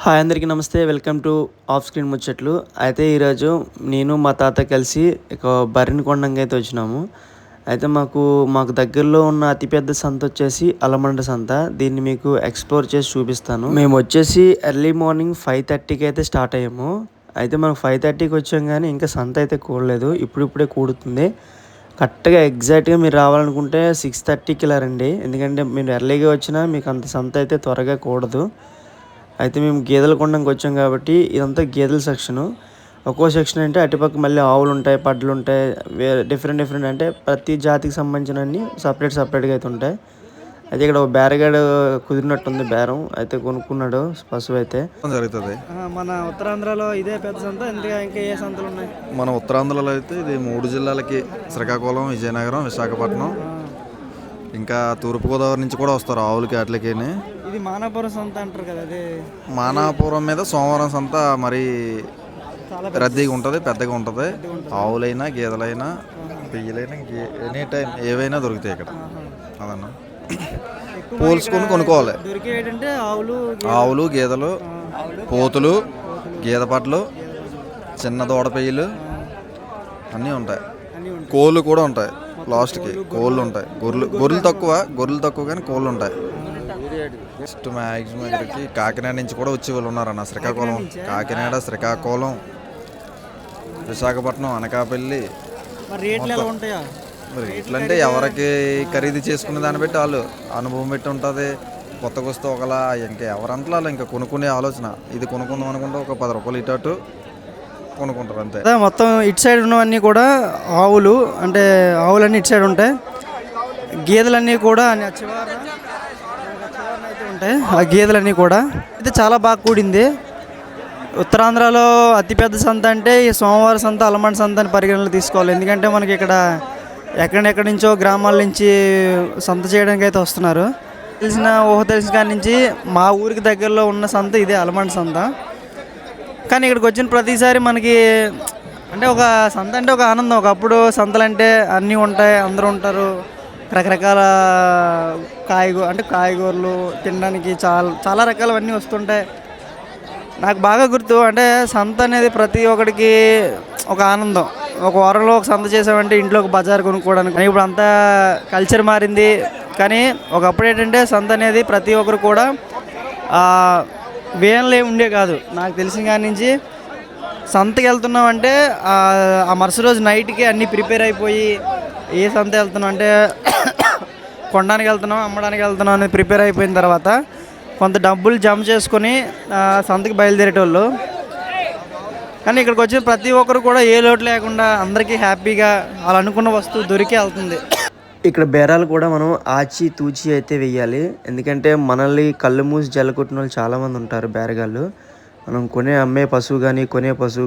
Hi అందరికీ నమస్తే. Welcome to off screen ముచ్చట్లు. అయితే ఈరోజు నేను మా తాత కలిసి ఒక బర్రెని కొనడానికి అయితే వచ్చినాము. అయితే మాకు దగ్గరలో ఉన్న అతిపెద్ద సంత వచ్చేసి అలమండ సంత. దీన్ని మీకు ఎక్స్‌ప్లోర్ చేసి చూపిస్తాను. మేము వచ్చేసి ఎర్లీ మార్నింగ్ 5:30కి అయితే స్టార్ట్ అయ్యాము. అయితే మనం 5:30కి వచ్చాం గానీ ఇంకా సంత అయితే కూడలేదు. ఇప్పుడిప్పుడే కూడుతుంది. కరెక్ట్‌గా ఎగ్జాక్ట్‌గా మీరు రావాలనుకుంటే 6:30కి ఇలా రండి. ఎందుకంటే మీరు ఎర్లీగా వచ్చినా మీకు అంత సంత అయితే త్వరగా కూడదు. అయితే మేము గేదెలు కొనడానికి వచ్చాం కాబట్టి ఇదంతా గేదెల సెక్షను. ఒక్కో సెక్షన్ అంటే అటుపక్క మళ్ళీ ఆవులుంటాయి, పడ్లుంటాయి. డిఫరెంట్ అంటే ప్రతి జాతికి సంబంధించినన్ని సపరేట్‌గా అయితే ఉంటాయి. అయితే ఇక్కడ ఒక బేరగాడు కుదిరినట్టుంది బేరం. అయితే కొనుక్కున్నాడు పశువైతే. జరుగుతుంది. మన ఉత్తరాంధ్రలో ఇదే పెద్ద సంత. ఇంకా ఏ సంతలు ఉన్నాయి? మన ఉత్తరాంధ్రలో అయితే ఇది 3 జిల్లాలకి శ్రీకాకుళం, విజయనగరం, విశాఖపట్నం, ఇంకా తూర్పుగోదావరి నుంచి కూడా వస్తారు ఆవులకి వాటికి. ఇది మానాపురం సంత అంటారు కదా, అదే మానాపురం మీద సోమవారం సంత మరీ రద్దీగా ఉంటుంది, పెద్దగా ఉంటుంది. ఆవులైనా గేదెలైనా పెయ్యలైనా ఎనీ టైం ఏవైనా దొరుకుతాయి ఇక్కడ. అదన్నా పోల్చుకొని కొనుక్కోవాలి. దొరికేటంటే ఆవులు, గేదెలు, పోతులు, గేదె పట్లు, చిన్న దూడ పెయ్యలు అన్నీ ఉంటాయి. కోళ్ళు కూడా ఉంటాయి. లాస్ట్కి కోళ్ళు ఉంటాయి. గొర్రెలు తక్కువ కానీ కోళ్ళు ఉంటాయి. నెక్స్ట్ మ్యాక్సిమం ఇక్కడికి కాకినాడ నుంచి కూడా వచ్చే వాళ్ళు ఉన్నారన్న. కాకినాడ, శ్రీకాకుళం, విశాఖపట్నం, అనకాపల్లి. రేట్లు అంటే ఎవరికి ఖరీదు చేసుకునే దాన్ని బట్టి వాళ్ళు అనుభవం పెట్టి ఉంటుంది. కొత్తగా వస్తే ఒకలా ఇంకా ఎవరంతలా ఇంకా కొనుక్కునే ఆలోచన. ఇది కొనుక్కుందాం అనుకుంటే ఒక 10 రూపాయలు ఇటు కొనుక్కుంటారు అంతే. మొత్తం ఇటు సైడ్ ఉన్నవన్నీ కూడా ఆవులు, అంటే ఆవులన్నీ ఇటు సైడ్ ఉంటాయి. గేదెలన్నీ కూడా అయితే ఉంటాయి. ఆ గేదెలన్నీ కూడా అయితే చాలా బాగా కూడింది. ఉత్తరాంధ్రలో అతిపెద్ద సంత అంటే ఈ సోమవారం సంత, అలమండ సంత అని పరిగణనలు తీసుకోవాలి. ఎందుకంటే మనకి ఇక్కడ ఎక్కడెక్కడి నుంచో గ్రామాల నుంచి సంత చేయడానికి అయితే వస్తున్నారు. తెలిసిన కాడి నుంచి మా ఊరికి దగ్గరలో ఉన్న సంత ఇదే అలమండ సంత. కానీ ఇక్కడికి వచ్చిన ప్రతిసారి మనకి అంటే ఒక సంత అంటే ఒక ఆనందం. ఒకప్పుడు సంతలు అంటే అన్నీ ఉంటాయి, అందరూ ఉంటారు, రకరకాల కాయగూరలు తినడానికి చాలా రకాలవన్నీ వస్తుంటాయి. నాకు బాగా గుర్తు అంటే సంత అనేది ప్రతి ఒక్కడికి ఒక ఆనందం. ఒక వారంలో ఒక సంత చేసామంటే ఇంట్లో ఒక బజార్ కొనుక్కోవడానికి. ఇప్పుడు అంతా కల్చర్ మారింది. కానీ ఒకప్పుడు ఏంటంటే సంత అనేది ప్రతి ఒక్కరు కూడా వేన్లే ఉండే కాదు. నాకు తెలిసిన కాడి నుంచి సంతకి వెళ్తున్నామంటే ఆ మరుసటి రోజు నైట్కి అన్నీ ప్రిపేర్ అయిపోయి ఏ సంత వెళ్తున్నాం అంటే కొనడానికి వెళ్తున్నాం, అమ్మడానికి వెళ్తున్నాం అనేది ప్రిపేర్ అయిపోయిన తర్వాత కొంత డబ్బులు జమ చేసుకొని సంతకి బయలుదేరేటోళ్ళు. కానీ ఇక్కడికి వచ్చిన ప్రతి ఒక్కరు కూడా ఏ లోటు లేకుండా అందరికీ హ్యాపీగా వాళ్ళు అనుకున్న వస్తువు దొరికి వెళ్తుంది. ఇక్కడ బేరాలు కూడా మనం ఆచి తూచి అయితే వెయ్యాలి. ఎందుకంటే మనల్ని కళ్ళు మూసి జల్లకొట్టిన వాళ్ళు చాలామంది ఉంటారు బేరగాళ్ళు. మనం అమ్మే పశువు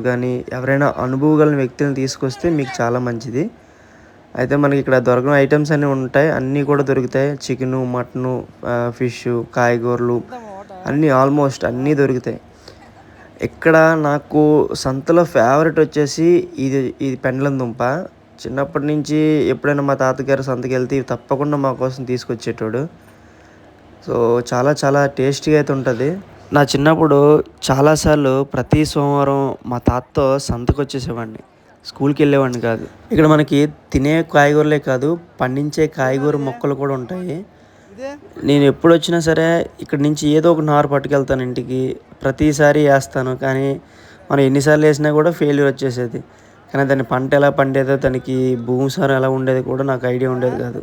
కానీ ఎవరైనా అనుభవం గల వ్యక్తులను తీసుకొస్తే మీకు చాలా మంచిది. అయితే మనకి ఇక్కడ దొరకని ఐటమ్స్ అన్నీ ఉంటాయి. అన్నీ కూడా దొరుకుతాయి. చికెను, మటను, ఫిష్, కాయగూరలు అన్నీ ఆల్మోస్ట్ అన్నీ దొరుకుతాయి. ఇక్కడ నాకు సంతలో ఫేవరెట్ వచ్చేసి ఇది పెండలం దుంప. చిన్నప్పటి నుంచి ఎప్పుడైనా మా తాతగారు సంతకి వెళ్తే ఇవి తప్పకుండా మా కోసం తీసుకొచ్చేటోడు. సో చాలా టేస్టీగా అయితే ఉంటుంది. నా చిన్నప్పుడు చాలాసార్లు ప్రతి సోమవారం మా తాతతో సంతకు వచ్చేసేవాడిని. స్కూల్కి వెళ్ళేవాడిని కాదు. ఇక్కడ మనకి తినే కాయగూరలే కాదు, పండించే కాయగూర మొక్కలు కూడా ఉంటాయి. నేను ఎప్పుడు వచ్చినా సరే ఇక్కడి నుంచి ఏదో ఒక నారు పట్టుకెళ్తాను ఇంటికి. ప్రతిసారి వేస్తాను, కానీ మనం ఎన్నిసార్లు వేసినా కూడా ఫెయిల్యూర్ వచ్చేసేది. కానీ దాని పంట ఎలా పండేదో, దానికి భూమిసారం ఎలా ఉండేది కూడా నాకు ఐడియా ఉండేది కాదు.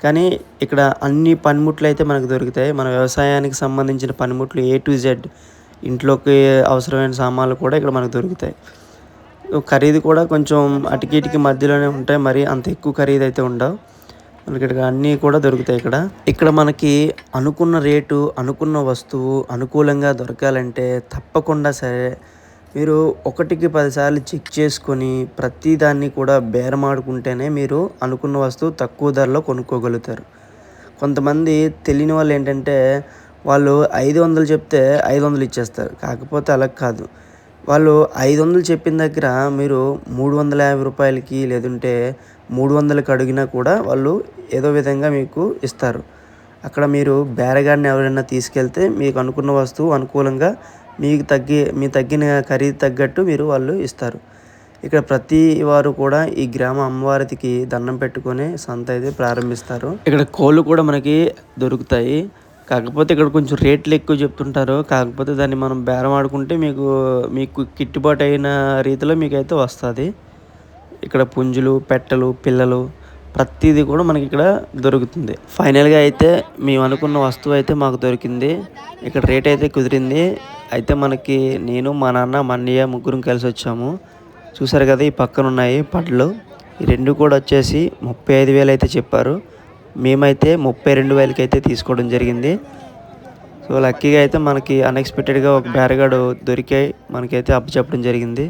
కానీ ఇక్కడ అన్ని పనిముట్లు అయితే మనకు దొరుకుతాయి. మన వ్యవసాయానికి సంబంధించిన పనిముట్లు A to Z, ఇంట్లోకి అవసరమైన సామాన్లు కూడా ఇక్కడ మనకు దొరుకుతాయి. ఖరీదు కూడా కొంచెం అటుకిటికి మధ్యలోనే ఉంటాయి. మరి అంత ఎక్కువ ఖరీదు అయితే ఉండవు. మనకి ఇక్కడ అన్నీ కూడా దొరుకుతాయి. ఇక్కడ మనకి అనుకున్న రేటు, అనుకున్న వస్తువు అనుకూలంగా దొరకాలంటే తప్పకుండా సరే మీరు 1కి 10 సార్లు చెక్ చేసుకొని ప్రతిదాన్ని కూడా బేరమాడుకుంటేనే మీరు అనుకున్న వస్తువు తక్కువ ధరలో కొనుక్కోగలుగుతారు. కొంతమంది తెలియని వాళ్ళు ఏంటంటే వాళ్ళు 500 చెప్తే 500 ఇచ్చేస్తారు. కాకపోతే అలా కాదు. వాళ్ళు 500 చెప్పిన దగ్గర మీరు 350 రూపాయలకి లేదంటే 300కి అడిగినా కూడా వాళ్ళు ఏదో విధంగా మీకు ఇస్తారు. అక్కడ మీరు బేరగాడిని ఎవరైనా తీసుకెళ్తే మీకు అనుకున్న వస్తువు అనుకూలంగా మీ తగ్గిన ఖరీదు తగ్గట్టు వాళ్ళు ఇస్తారు. ఇక్కడ ప్రతి వారు కూడా ఈ గ్రామ అమ్మవారికి దండం పెట్టుకొని సంత అయితే ప్రారంభిస్తారు. ఇక్కడ కోళ్ళు కూడా మనకి దొరుకుతాయి. కాకపోతే ఇక్కడ కొంచెం రేట్లు ఎక్కువ చెప్తుంటారు. కాకపోతే దాన్ని మనం బేరం ఆడుకుంటే మీకు గిట్టుబాటు అయిన రీతిలో మీకైతే వస్తుంది. ఇక్కడ పుంజులు, పెట్టలు, పిల్లలు ప్రతిదీ కూడా మనకి ఇక్కడ దొరుకుతుంది. ఫైనల్గా అయితే మేము అనుకున్న వస్తువు అయితే మాకు దొరికింది. ఇక్కడ రేట్ అయితే కుదిరింది. అయితే మనకి నేను, మా నాన్న, మా అన్నయ్య ముగ్గురం కలిసి వచ్చాము. చూసారు కదా ఈ పక్కన ఉన్నాయి పళ్ళు. ఈ రెండు కూడా వచ్చేసి 35,000 అయితే చెప్పారు. మేమైతే 32,000కి అయితే తీసుకోవడం జరిగింది. సో లక్కీగా అయితే మనకి అన్ఎక్స్పెక్టెడ్గా ఒక బేరగాడు దొరికాయి, మనకైతే అప్పచెప్పడం జరిగింది.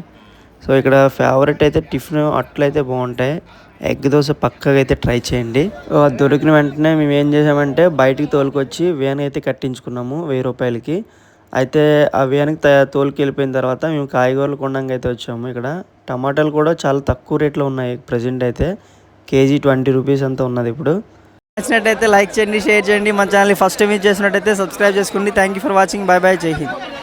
సో ఇక్కడ ఫేవరెట్ అయితే టిఫిన్ అట్లయితే బాగుంటాయి. ఎగ్ దోశ పక్కగా అయితే ట్రై చేయండి. దొరికిన వెంటనే మేము ఏం చేసామంటే బయటికి తోలుకొచ్చి వ్యాన్ అయితే కట్టించుకున్నాము 1000 రూపాయలకి. అయితే ఆ వ్యాన్కి తోలుకి వెళ్ళిపోయిన తర్వాత మేము కాయగూరలు కొనడానికి అయితే వచ్చాము. ఇక్కడ టమాటాలు కూడా చాలా తక్కువ రేట్లో ఉన్నాయి. ప్రజెంట్ అయితే కేజీ 20 రూపీస్ అంతా ఉన్నది. ఇప్పుడు నచ్చినట్టయితే లైక్ చేయండి, షేర్ చేయండి. మన ఛానల్ని ఫస్ట్ టైం చేసినట్టయితే సబ్స్క్రైబ్ చేసుకోండి. Thank you for watching. By by, జై హింద్.